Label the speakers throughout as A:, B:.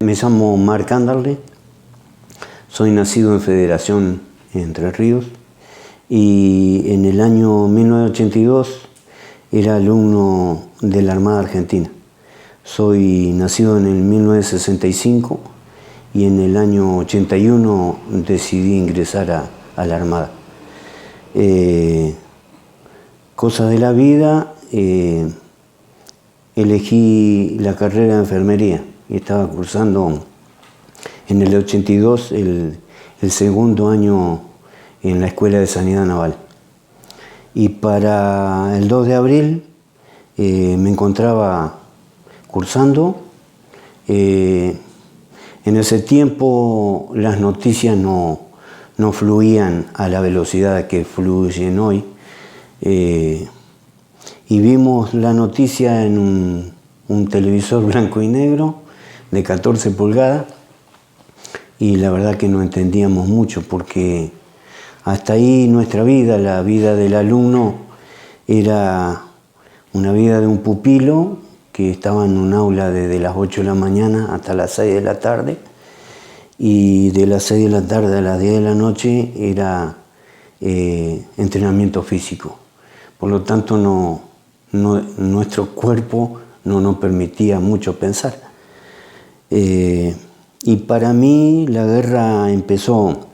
A: Me llamo Marc Anderle, soy nacido en Federación Entre Ríos y en el año 1982 era alumno de la Armada Argentina. Soy nacido en el 1965 y en el año 81 decidí ingresar a la Armada. Cosa de la vida, elegí la carrera de enfermería y estaba cursando en el 82 el segundo año en la Escuela de Sanidad Naval. Y para el 2 de abril me encontraba cursando. En ese tiempo las noticias no fluían a la velocidad que fluyen hoy. Y vimos la noticia en un televisor blanco y negro de 14 pulgadas y la verdad que no entendíamos mucho porque hasta ahí nuestra vida, la vida del alumno, era una vida de un pupilo que estaba en un aula desde las 8 de la mañana hasta las 6 de la tarde y de las 6 de la tarde a las 10 de la noche era entrenamiento físico. Por lo tanto, nuestro cuerpo no nos permitía mucho pensar. Y para mí la guerra empezó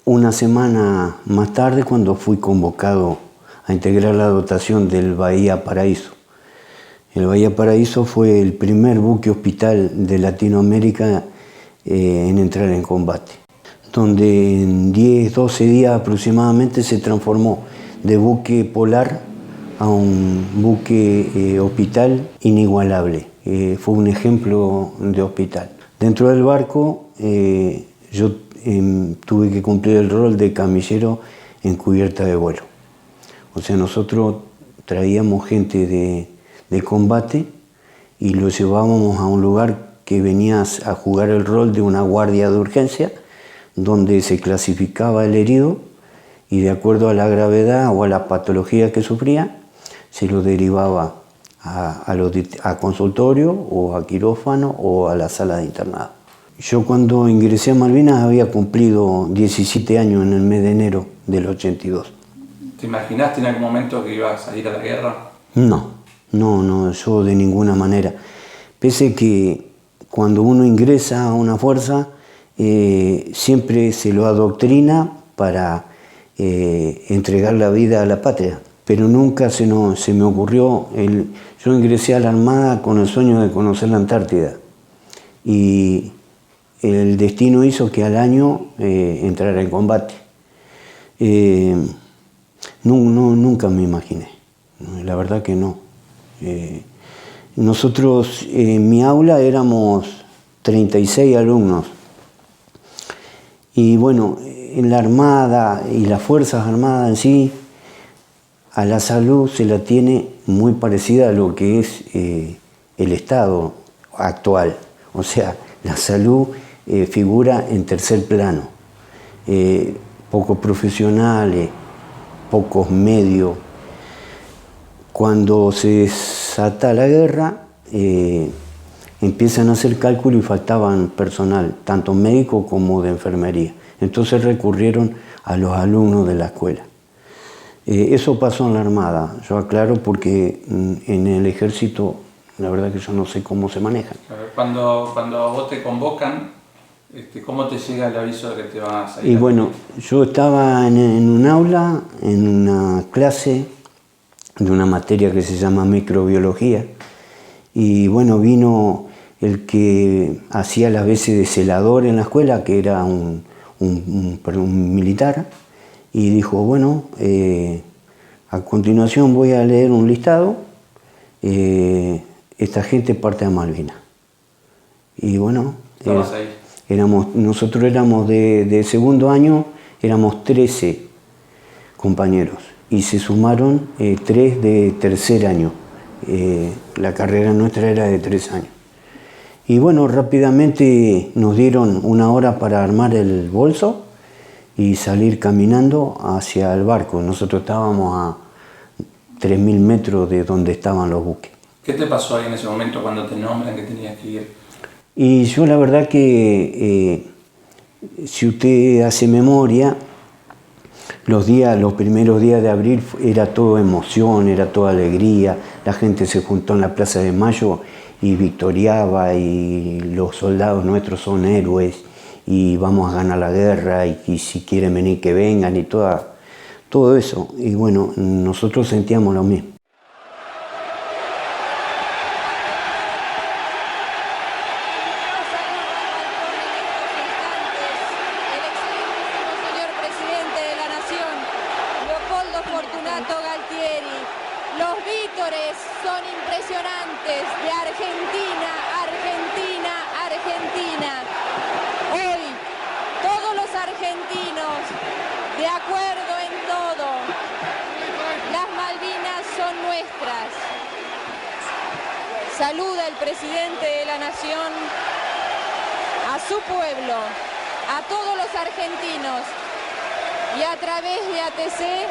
A: una semana más tarde cuando fui convocado a integrar la dotación del Bahía Paraíso. El Bahía Paraíso fue el primer buque hospital de Latinoamérica en entrar en combate, donde en 10-12 días aproximadamente se transformó de buque polar a un buque hospital inigualable. Fue un ejemplo de hospital. Dentro del barco yo tuve que cumplir el rol de camillero en cubierta de vuelo. O sea, nosotros traíamos gente de combate y lo llevábamos a un lugar que venía a jugar el rol de una guardia de urgencia, donde se clasificaba el herido y de acuerdo a la gravedad o a la patología que sufría, se lo derivaba a consultorio o a quirófano o a la sala de internado. Yo cuando ingresé a Malvinas había cumplido 17 años en el mes de enero del 82.
B: ¿Te imaginaste en algún momento que ibas a ir a la guerra?
A: No, yo de ninguna manera. Pese que cuando uno ingresa a una fuerza, siempre se lo adoctrina para entregar la vida a la patria. Pero nunca se me ocurrió, yo ingresé a la Armada con el sueño de conocer la Antártida. Y el destino hizo que al año entrara en combate. Nunca me imaginé, la verdad que no. Nosotros en mi aula éramos 36 alumnos. Y bueno, en la Armada y las Fuerzas Armadas en sí, a la salud se la tiene muy parecida a lo que es el Estado actual. O sea, la salud figura en tercer plano. Pocos profesionales, pocos medios. Cuando se desata la guerra, empiezan a hacer cálculo y faltaban personal, tanto médico como de enfermería. Entonces recurrieron a los alumnos de la escuela. Eso pasó en la Armada, yo aclaro porque en el Ejército la verdad que yo no sé cómo se manejan.
B: Cuando vos te convocan, ¿cómo te llega el aviso de que te vas a ir?
A: Y bueno, yo estaba en un aula, en una clase de una materia que se llama microbiología, y bueno, vino el que hacía las veces de celador en la escuela, que era un militar, y dijo, bueno, a continuación voy a leer un listado, esta gente parte a Malvinas. Y bueno, nosotros éramos de segundo año, éramos 13 compañeros, y se sumaron 3 de tercer año. La carrera nuestra era de 3 años. Y bueno, rápidamente nos dieron 1 hora para armar el bolso y salir caminando hacia el barco. Nosotros estábamos a 3.000 metros de donde estaban los buques.
B: ¿Qué te pasó ahí en ese momento cuando te nombran que tenías que ir?
A: Y yo la verdad que, si usted hace memoria, los primeros días de abril era todo emoción, era toda alegría, la gente se juntó en la Plaza de Mayo y victoriaba, y los soldados nuestros son héroes, y vamos a ganar la guerra, y si quieren venir que vengan, y todo eso. Y bueno, nosotros sentíamos lo mismo.
C: Los vítores son impresionantes de Argentina, Argentina, Argentina. Hoy todos los argentinos, de acuerdo en todo, las Malvinas son nuestras. Saluda el presidente de la Nación a su pueblo, a todos los argentinos y a través de ATC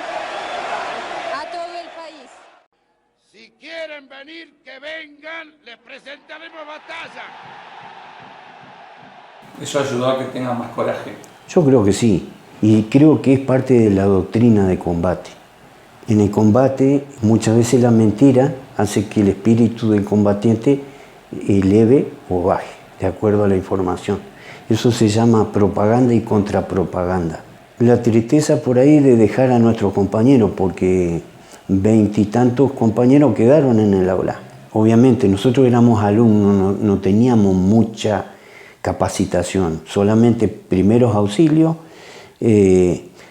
C: a todo el país.
D: Si quieren venir, que vengan, les presentaremos batalla.
B: ¿Eso ayudó a que tengan más coraje?
A: Yo creo que sí, y creo que es parte de la doctrina de combate. En el combate, muchas veces la mentira hace que el espíritu del combatiente eleve o baje, de acuerdo a la información. Eso se llama propaganda y contrapropaganda. La tristeza por ahí de dejar a nuestros compañeros, porque 20 y tantos compañeros quedaron en el aula. Obviamente nosotros éramos alumnos, no teníamos mucha capacitación, solamente primeros auxilios.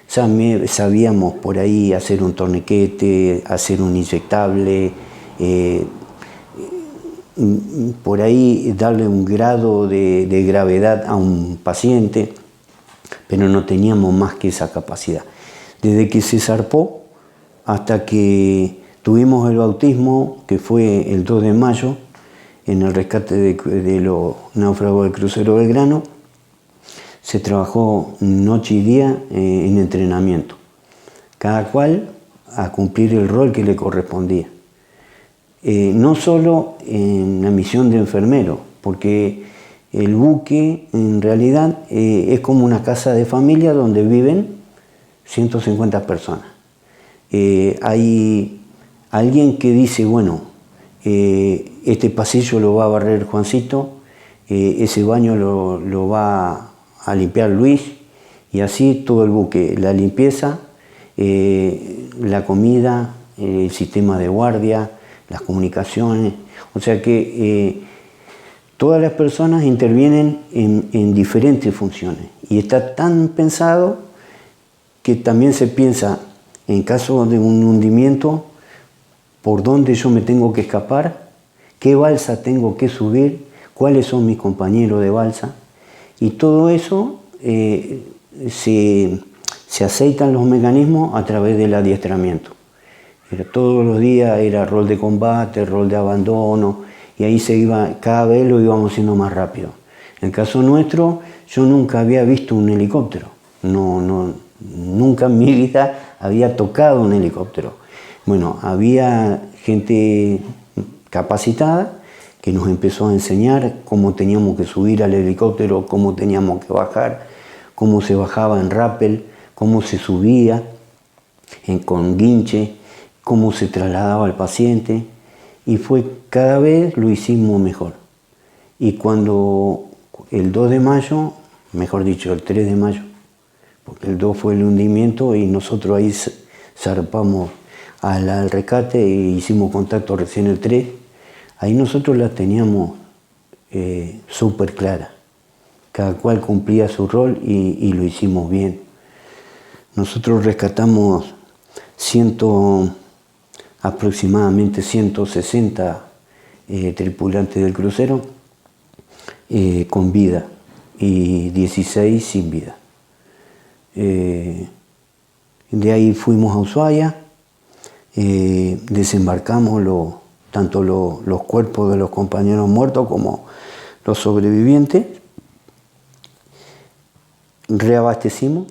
A: Sabíamos por ahí hacer un torniquete, hacer un inyectable, por ahí darle un grado de gravedad a un paciente, pero no teníamos más que esa capacidad. Desde que se zarpó hasta que tuvimos el bautismo, que fue el 2 de mayo, en el rescate de los náufragos del crucero Belgrano, se trabajó noche y día en entrenamiento, cada cual a cumplir el rol que le correspondía. No solo en la misión de enfermero, porque el buque en realidad es como una casa de familia donde viven 150 personas. Hay alguien que dice, bueno, este pasillo lo va a barrer Juancito, ese baño lo va a limpiar Luis, y así todo el buque, la limpieza, la comida, el sistema de guardia, las comunicaciones, o sea que todas las personas intervienen en diferentes funciones, y está tan pensado que también se piensa, en caso de un hundimiento, por dónde yo me tengo que escapar, qué balsa tengo que subir, cuáles son mis compañeros de balsa, y todo eso se aceitan los mecanismos a través del adiestramiento. Todos los días era rol de combate, rol de abandono, y ahí se iba, cada vez lo íbamos haciendo más rápido. En el caso nuestro, yo nunca había visto un helicóptero, nunca en mi vida había tocado un helicóptero. Bueno, había gente capacitada que nos empezó a enseñar cómo teníamos que subir al helicóptero, cómo teníamos que bajar, cómo se bajaba en rappel, cómo se subía con guinche, cómo se trasladaba al paciente, y cada vez lo hicimos mejor. Y cuando el 2 de mayo, mejor dicho, el 3 de mayo, porque el 2 fue el hundimiento y nosotros ahí zarpamos al rescate e hicimos contacto recién el 3, ahí nosotros la teníamos súper clara. Cada cual cumplía su rol y lo hicimos bien. Nosotros rescatamos aproximadamente 160 tripulantes del crucero con vida y 16 sin vida. De ahí fuimos a Ushuaia, desembarcamos tanto los cuerpos de los compañeros muertos como los sobrevivientes, reabastecimos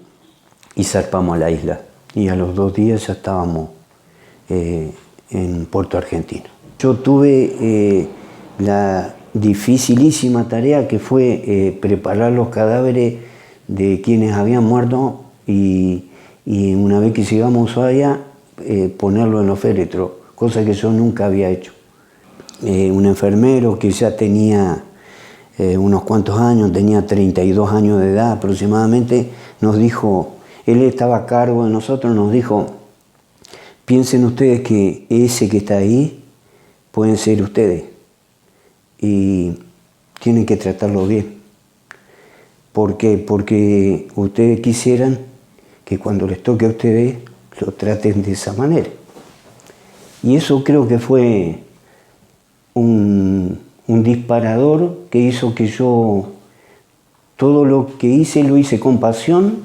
A: y zarpamos a la isla. Y a los 2 días ya estábamos en Puerto Argentino. Yo tuve la dificilísima tarea que fue preparar los cadáveres de quienes habían muerto y una vez que llegamos a Ushuaia, ponerlo en los féretros, cosa que yo nunca había hecho. Un enfermero que ya tenía unos cuantos años, tenía 32 años de edad aproximadamente, nos dijo, él estaba a cargo de nosotros, nos dijo, piensen ustedes que ese que está ahí pueden ser ustedes y tienen que tratarlo bien. ¿Por qué? Porque ustedes quisieran que cuando les toque a ustedes lo traten de esa manera. Y eso creo que fue un disparador que hizo que yo todo lo que hice lo hice con pasión.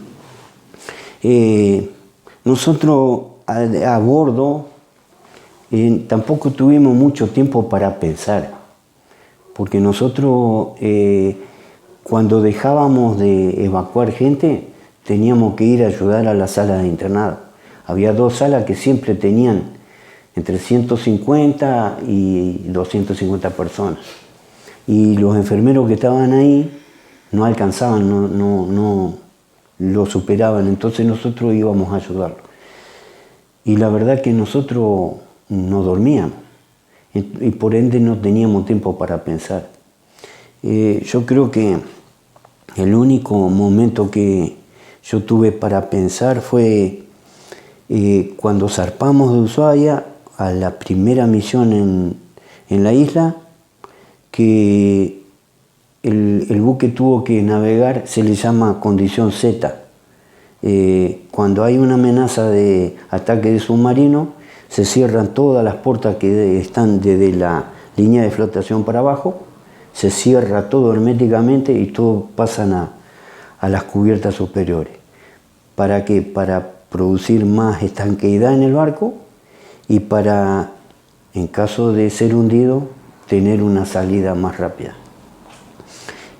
A: Nosotros a bordo tampoco tuvimos mucho tiempo para pensar, porque nosotros cuando dejábamos de evacuar gente teníamos que ir a ayudar a las salas de internado. Había 2 salas que siempre tenían entre 150 y 250 personas. Y los enfermeros que estaban ahí no alcanzaban, no lo superaban, entonces nosotros íbamos a ayudarlos. Y la verdad que nosotros no dormíamos y por ende no teníamos tiempo para pensar. Yo creo que el único momento que yo tuve para pensar fue cuando zarpamos de Ushuaia a la primera misión en la isla, que el buque tuvo que navegar, se le llama condición Z. Cuando hay una amenaza de ataque de submarino, se cierran todas las puertas que están desde la línea de flotación para abajo, se cierra todo herméticamente y todos pasan a las cubiertas superiores. ¿Para qué? Para producir más estanqueidad en el barco y para, en caso de ser hundido, tener una salida más rápida.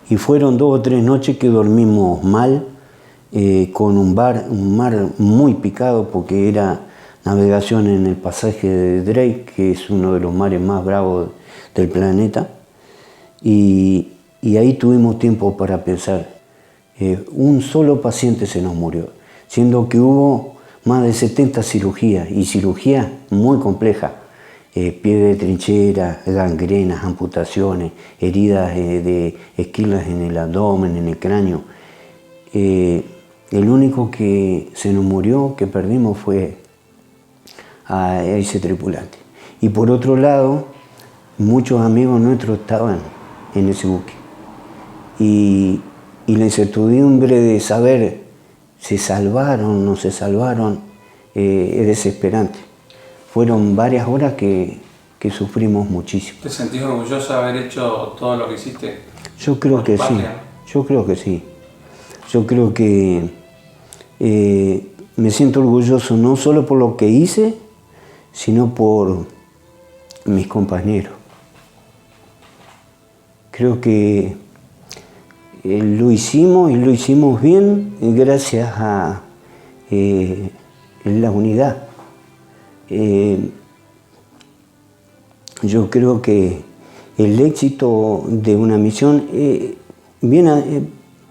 A: Y fueron 2 o 3 noches que dormimos mal, con un mar muy picado, porque era navegación en el pasaje de Drake, que es uno de los mares más bravos del planeta, y ahí tuvimos tiempo para pensar. Un solo paciente se nos murió, siendo que hubo más de 70 cirugías, y cirugías muy complejas, pie de trinchera, gangrenas, amputaciones, heridas de esquilas en el abdomen, en el cráneo. El único que se nos murió, que perdimos, fue a ese tripulante. Y por otro lado, muchos amigos nuestros estaban en ese buque. Y la incertidumbre de saber se salvaron o no se salvaron es desesperante. Fueron varias horas que sufrimos muchísimo.
B: ¿Te sentís orgulloso de haber hecho todo lo que hiciste?
A: Yo creo que sí. Yo creo que sí. Yo creo que me siento orgulloso no solo por lo que hice, sino por mis compañeros. Creo que lo hicimos y lo hicimos bien gracias a la unidad. Yo creo que el éxito de una misión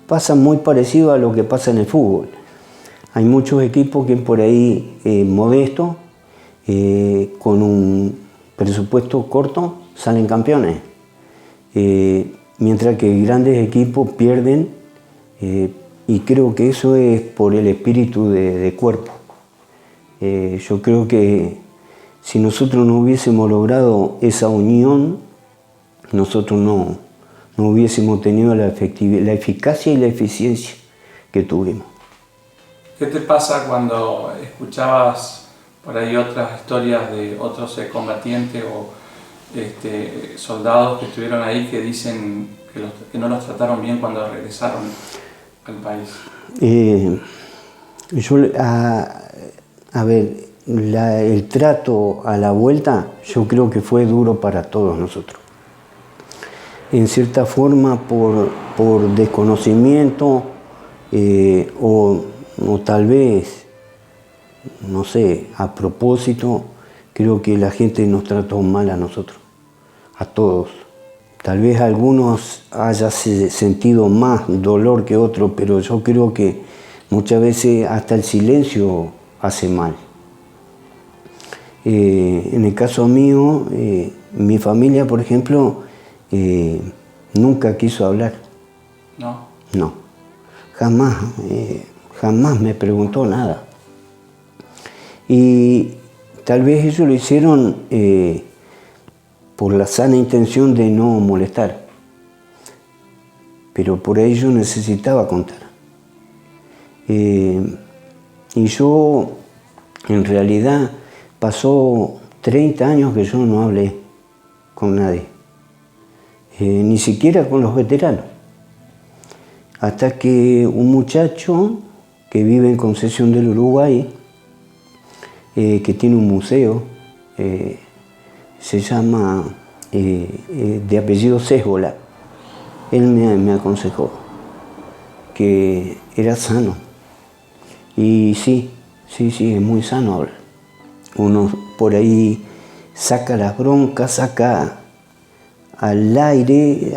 A: pasa muy parecido a lo que pasa en el fútbol. Hay muchos equipos que por ahí modestos, con un presupuesto corto, salen campeones. Mientras que grandes equipos pierden, y creo que eso es por el espíritu de cuerpo. Yo creo que si nosotros no hubiésemos logrado esa unión, nosotros no hubiésemos tenido la eficacia y la eficiencia que tuvimos.
B: ¿Qué te pasa cuando escuchabas por ahí otras historias de otros combatientes o soldados que estuvieron ahí que dicen que no los trataron bien cuando regresaron al país?
A: El trato a la vuelta yo creo que fue duro para todos nosotros. En cierta forma por desconocimiento o tal vez, no sé, a propósito, creo que la gente nos trató mal a nosotros, a todos. Tal vez algunos hayan sentido más dolor que otros, pero yo creo que muchas veces hasta el silencio hace mal. En el caso mío, mi familia, por ejemplo, nunca quiso hablar.
B: ¿No?
A: No, jamás me preguntó nada. Y tal vez ellos lo hicieron por la sana intención de no molestar, pero por ello necesitaba contar. Y yo, en realidad, pasó 30 años que yo no hablé con nadie, ni siquiera con los veteranos. Hasta que un muchacho que vive en Concepción del Uruguay, que tiene un museo, se llama de apellido Césbola, él me aconsejó que era sano. Y sí, es muy sano hablar. Uno por ahí saca las broncas, saca al aire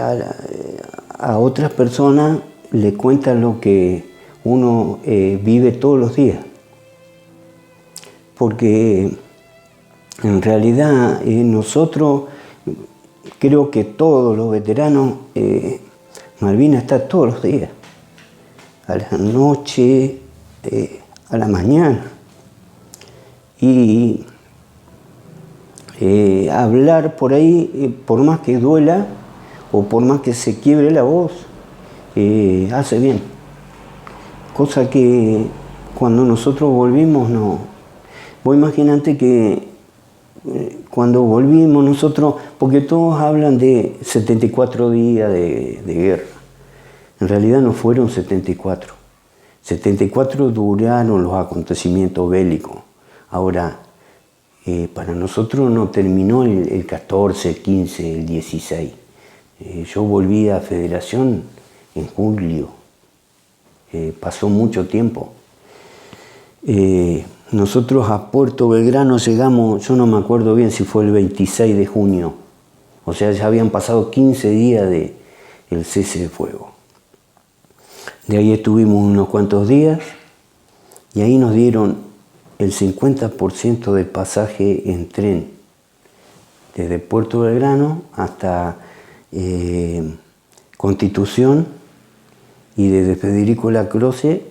A: a otras personas, le cuenta lo que uno vive todos los días. Porque en realidad nosotros, creo que todos los veteranos, Malvinas está todos los días, a la noche, a la mañana. Y hablar por ahí, por más que duela o por más que se quiebre la voz, hace bien. Cosa que cuando nosotros volvimos no. Vos imaginate que cuando volvimos nosotros, porque todos hablan de 74 días de guerra, en realidad no fueron 74. 74 duraron los acontecimientos bélicos. Ahora, para nosotros no terminó el 14, el 15, el 16. Yo volví a Federación en julio. Pasó mucho tiempo. Nosotros a Puerto Belgrano llegamos, yo no me acuerdo bien si fue el 26 de junio. O sea, ya habían pasado 15 días del cese de fuego. De ahí estuvimos unos cuantos días y ahí nos dieron el 50% del pasaje en tren, desde Puerto Belgrano hasta Constitución y desde Federico Lacroce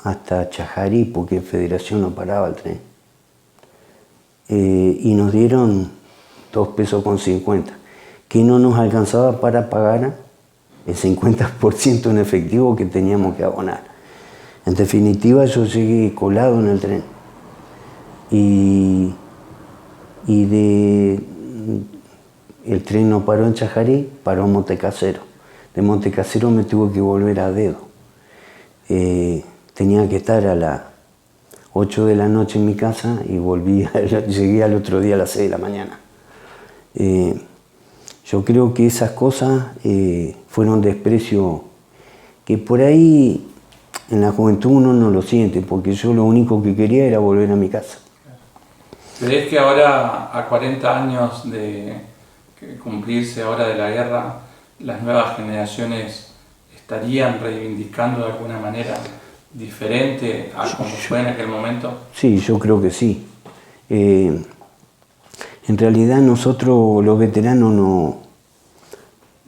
A: hasta Chajarí, porque en Federación no paraba el tren. Y nos dieron 2,50 pesos, que no nos alcanzaba para pagar el 50% en efectivo que teníamos que abonar. En definitiva, yo llegué colado en el tren. Y el tren no paró en Chajarí, paró en Montecasero. De Montecasero me tuve que volver a dedo. Tenía que estar a las 8 de la noche en mi casa y llegué al otro día a las 6 de la mañana. Yo creo que esas cosas fueron desprecio que por ahí en la juventud uno no lo siente, porque yo lo único que quería era volver a mi casa.
B: ¿Crees que ahora, a 40 años de cumplirse ahora de la guerra, las nuevas generaciones estarían reivindicando de alguna manera diferente a como fue en aquel momento?
A: Sí, yo creo que sí. En realidad nosotros los veteranos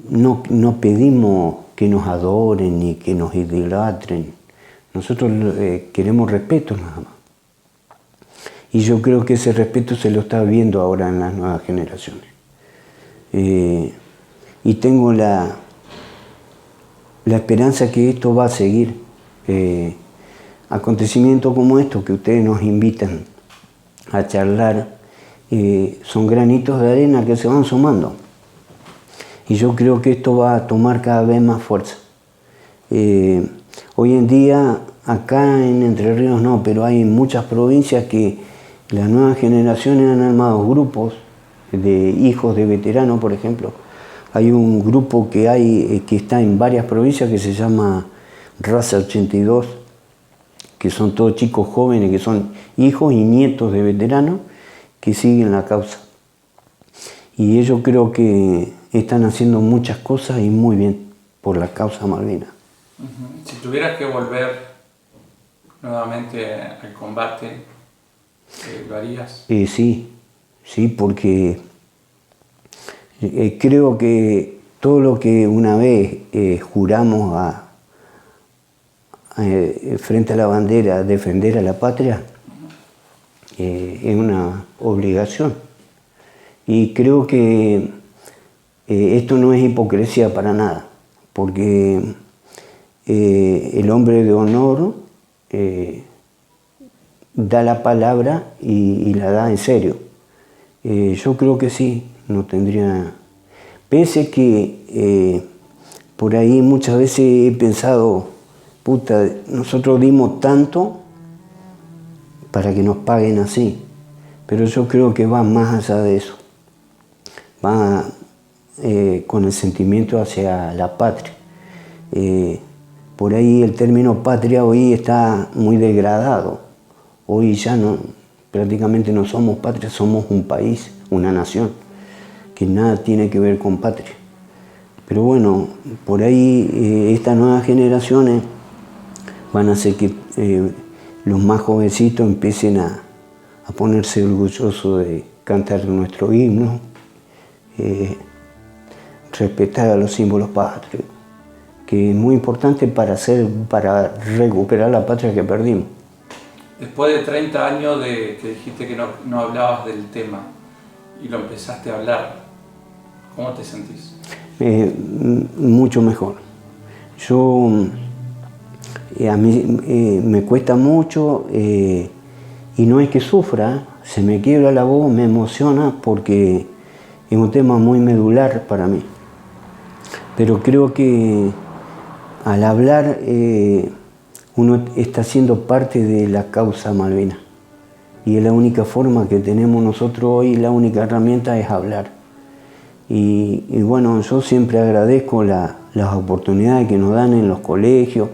A: no pedimos que nos adoren ni que nos idolatren. Nosotros queremos respeto nada más. Y yo creo que ese respeto se lo está viendo ahora en las nuevas generaciones. Y tengo la esperanza que esto va a seguir. Acontecimientos como estos que ustedes nos invitan a charlar son granitos de arena que se van sumando. Y yo creo que esto va a tomar cada vez más fuerza. Hoy en día, acá en Entre Ríos no, pero hay muchas provincias que las nuevas generaciones han armado grupos de hijos de veteranos, por ejemplo. Hay un grupo que está en varias provincias que se llama Raza 82, que son todos chicos jóvenes, que son hijos y nietos de veteranos que siguen la causa. Y yo creo que están haciendo muchas cosas y muy bien por la causa Malvinas.
B: Si tuvieras que volver nuevamente al combate, ¿lo harías?
A: Sí, porque creo que todo lo que una vez juramos frente a la bandera, defender a la patria, es una obligación. Y creo que esto no es hipocresía para nada, porque el hombre de honor da la palabra y la da en serio. Yo creo que sí, no tendría... Pese que por ahí muchas veces he pensado, puta, nosotros dimos tanto para que nos paguen así, pero yo creo que va más allá de eso, va con el sentimiento hacia la patria. Por ahí el término patria hoy está muy degradado, hoy ya no, prácticamente no somos patria, somos un país, una nación, que nada tiene que ver con patria. Pero bueno, por ahí estas nuevas generaciones van a hacer que los más jovencitos empiecen a ponerse orgullosos de cantar nuestro himno, respetar a los símbolos patrios, que es muy importante para recuperar la patria que perdimos.
B: Después de 30 años que dijiste que no hablabas del tema y lo empezaste a hablar, ¿cómo te sentís?
A: Mucho mejor. A mí me cuesta mucho y no es que sufra, se me quiebra la voz, me emociona porque es un tema muy medular para mí. Pero creo que al hablar uno está siendo parte de la causa Malvinas y es la única forma que tenemos nosotros hoy, la única herramienta es hablar. Y bueno, yo siempre agradezco las oportunidades que nos dan en los colegios.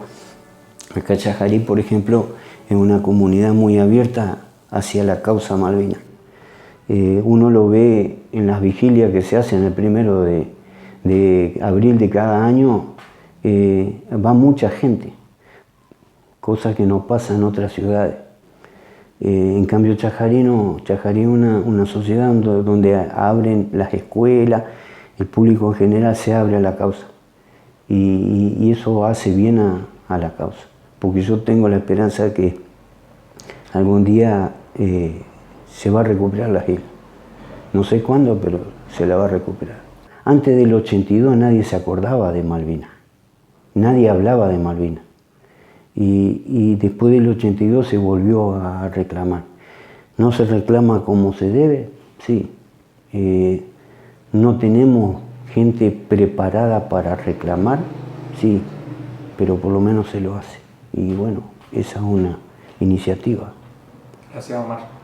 A: Acá Chajarí, por ejemplo, es una comunidad muy abierta hacia la causa Malvinas. Uno lo ve en las vigilias que se hacen el 1 de abril de cada año, va mucha gente, cosa que no pasa en otras ciudades. En cambio Chajarí no, Chajarí es una sociedad donde abren las escuelas, el público en general se abre a la causa y eso hace bien a la causa, porque yo tengo la esperanza de que algún día se va a recuperar la isla. No sé cuándo, pero se la va a recuperar. Antes del 82 nadie se acordaba de Malvinas, nadie hablaba de Malvinas. Y después del 82 se volvió a reclamar. No se reclama como se debe, sí. No tenemos gente preparada para reclamar, sí, pero por lo menos se lo hace. Y bueno, esa es una iniciativa.
B: Gracias, Omar.